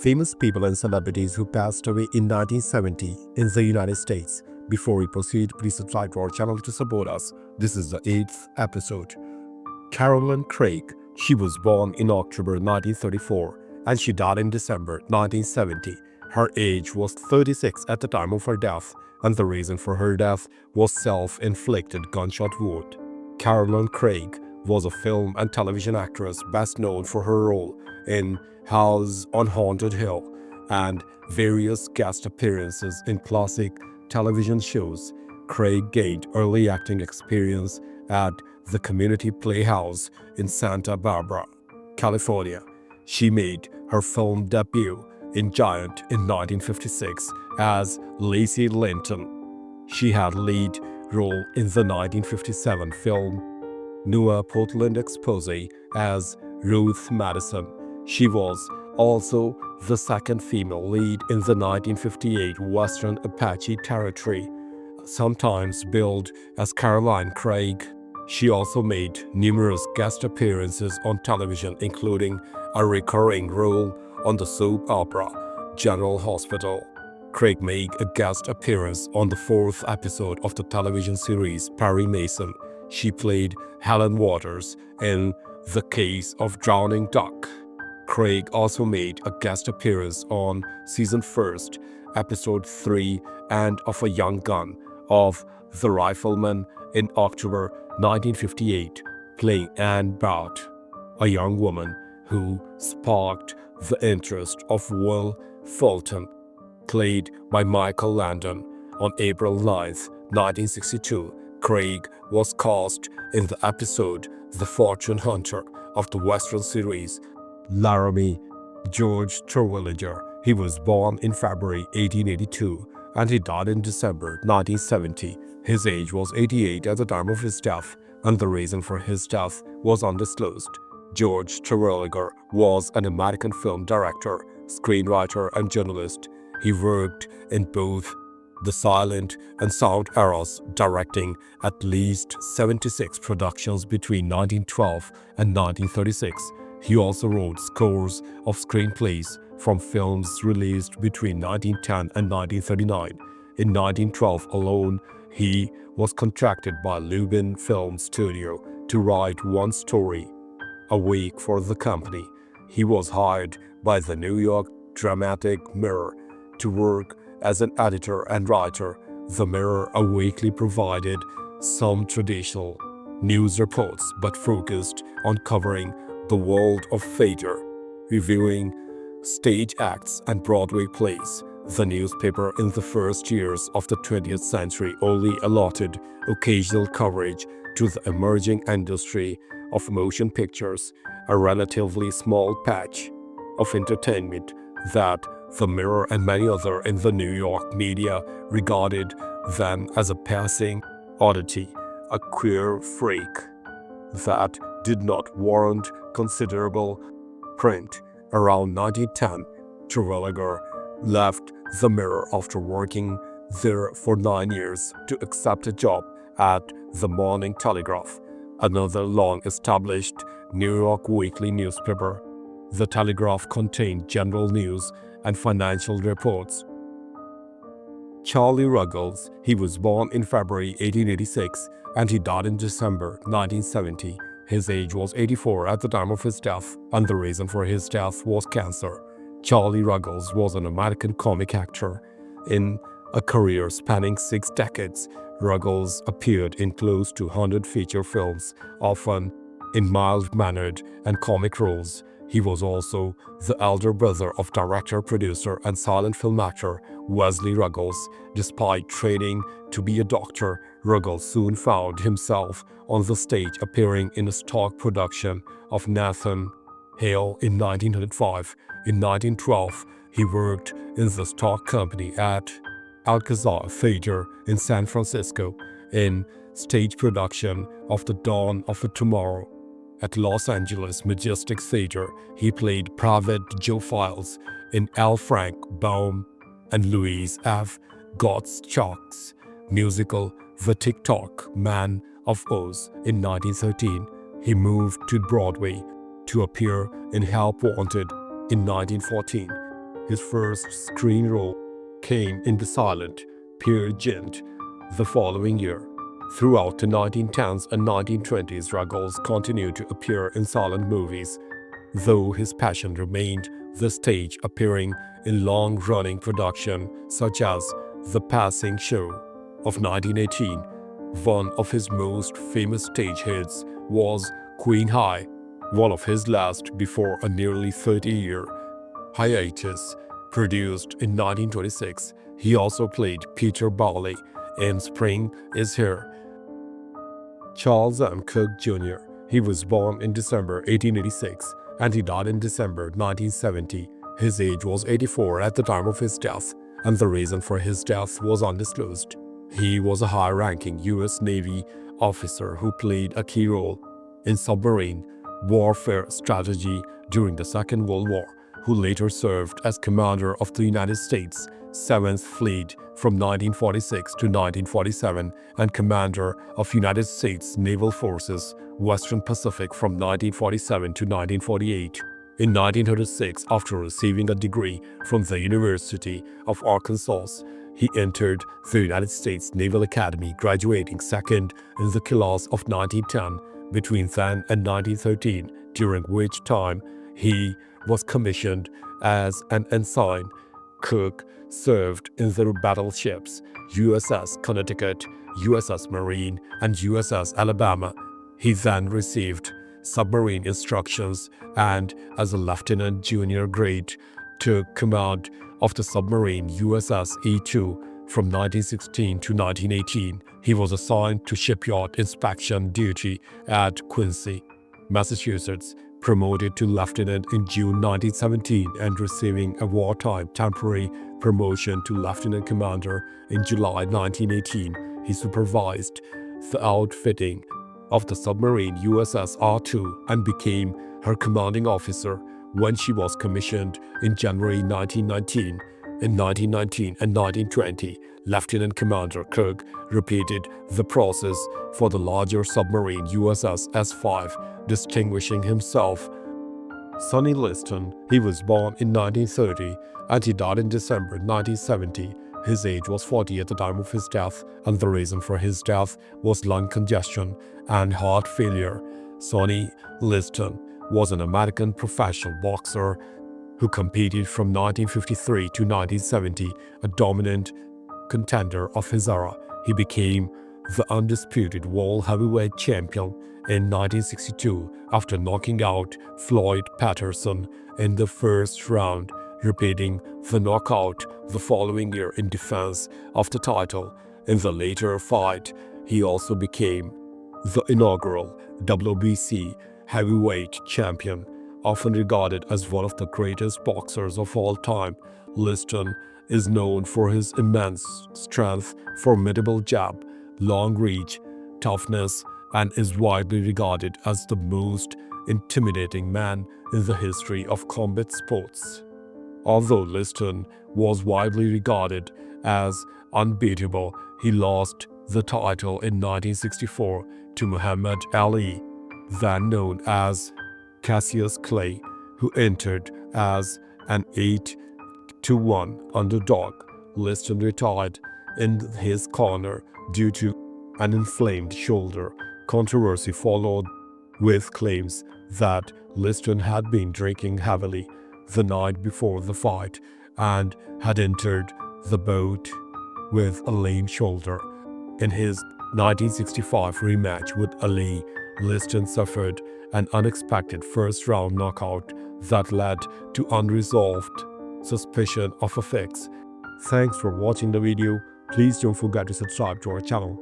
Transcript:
famous people and celebrities who passed away in 1970 in the United States. Before we proceed, please subscribe to our channel to support us. This is the 8th episode. Carolyn Craig. She was born in October 1934 and she died in December 1970. Her age was 36 at the time of her death, and the reason for her death was self-inflicted gunshot wound. Carolyn Craig was a film and television actress best known for her role in House on Haunted Hill and various guest appearances in classic television shows. Craig gained early acting experience at the Community Playhouse in Santa Barbara, California. She made her film debut in Giant in 1956 as Lacey Linton. She had lead role in the 1957 film Noah Portland Expose as Ruth Madison. She was also the second female lead in the 1958 Western Apache Territory, sometimes billed as Caroline Craig. She also made numerous guest appearances on television, including a recurring role on the soap opera General Hospital. Craig made a guest appearance on the 4th episode of the television series Perry Mason. She played Helen Waters in The Case of Drowning Duck. Craig also made a guest appearance on season 1st, episode 3 and of A Young Gun of The Rifleman in October 1958, playing Anne Bart, a young woman who sparked the interest of Will Fulton, played by Michael Landon. On April 9, 1962, Craig was cast in the episode The Fortune Hunter of the Western series Laramie. George Terwilliger. He was born in February 1882 and he died in December 1970. His age was 88 at the time of his death, and the reason for his death was undisclosed. George Terwilliger was an American film director, screenwriter, and journalist. He worked in both the silent and sound eras, directing at least 76 productions between 1912 and 1936. He also wrote scores of screenplays from films released between 1910 and 1939. In 1912 alone, he was contracted by Lubin Film Studio to write one story a week for the company. He was hired by the New York Dramatic Mirror to work as an editor and writer. The Mirror, a weekly, provided some traditional news reports but focused on covering the world of theater, reviewing stage acts and Broadway plays. The newspaper in the first years of the 20th century only allotted occasional coverage to the emerging industry of motion pictures, a relatively small patch of entertainment that the Mirror and many other in the New York media regarded then as a passing oddity, a queer freak that did not warrant considerable print. Around 1910, Terwilliger left the Mirror after working there for 9 years to accept a job at the Morning Telegraph, another long-established New York weekly newspaper. The Telegraph contained general news and financial reports. Charlie Ruggles. He was born in February 1886 and he died in December 1970. His age was 84 at the time of his death, and the reason for his death was cancer. Charlie Ruggles was an American comic actor. In a career spanning 6 decades, Ruggles appeared in close to 100 feature films, often in mild-mannered and comic roles. He was also the elder brother of director, producer, and silent film actor Wesley Ruggles. Despite training to be a doctor, Ruggles soon found himself on the stage, appearing in a stock production of Nathan Hale in 1905. In 1912, he worked in the stock company at Alcazar Theater in San Francisco in stage production of The Dawn of a Tomorrow. At Los Angeles Majestic Theater, he played Private Joe Files in L. Frank Baum and Louise F. Gottschalk's musical The Tick-Tock Man of Oz in 1913. He moved to Broadway to appear in Help Wanted in 1914. His first screen role came in the silent Peer Gynt the following year. Throughout the 1910s and 1920s, Ruggles continued to appear in silent movies, though his passion remained the stage, appearing in long-running production such as The Passing Show of 1918. One of his most famous stage hits was Queen High, one of his last before a nearly 30-year hiatus. Produced in 1926, he also played Peter Barley in Spring Is Here. Charles M. Cook Jr. He was born in December 1886 and he died in December 1970. His age was 84 at the time of his death, and the reason for his death was undisclosed. He was a high-ranking U.S. Navy officer who played a key role in submarine warfare strategy during the Second World War, who later served as commander of the United States 7th Fleet from 1946 to 1947 and commander of United States Naval Forces Western Pacific from 1947 to 1948. In 1906, after receiving a degree from the University of Arkansas, he entered the United States Naval Academy, graduating second in the class of 1910 between then and 1913, during which time he was commissioned as an ensign. Cook served in the battleships USS Connecticut, USS Marine, and USS Alabama. He then received submarine instructions and, as a lieutenant junior grade, took command of the submarine USS E2 from 1916 to 1918. He was assigned to shipyard inspection duty at Quincy, Massachusetts, promoted to lieutenant in June 1917 and receiving a wartime temporary promotion to lieutenant commander in July 1918. He supervised the outfitting of the submarine USS R2 and became her commanding officer when she was commissioned in January 1919. In 1919 and 1920, Lieutenant Commander Cook repeated the process for the larger submarine USS S5, distinguishing himself. Sonny Liston, he was born in 1930 and he died in December 1970. His age was 40 at the time of his death, and the reason for his death was lung congestion and heart failure. Sonny Liston was an American professional boxer who competed from 1953 to 1970, a dominant contender of his era. He became the undisputed world heavyweight champion in 1962 after knocking out Floyd Patterson in the first round, repeating the knockout the following year in defense of the title. In the later fight, he also became the inaugural WBC heavyweight champion. Often regarded as one of the greatest boxers of all time, Liston is known for his immense strength, formidable jab, long reach, toughness, and is widely regarded as the most intimidating man in the history of combat sports. Although Liston was widely regarded as unbeatable, he lost the title in 1964 to Muhammad Ali, then known as Cassius Clay, who entered as an 8-1 underdog. Liston retired in his corner due to an inflamed shoulder. Controversy followed, with claims that Liston had been drinking heavily the night before the fight and had entered the bout with a lame shoulder. In his 1965 rematch with Ali, Liston suffered an unexpected first-round knockout that led to unresolved suspicion of a fix. Thanks for watching the video. Please don't forget to subscribe to our channel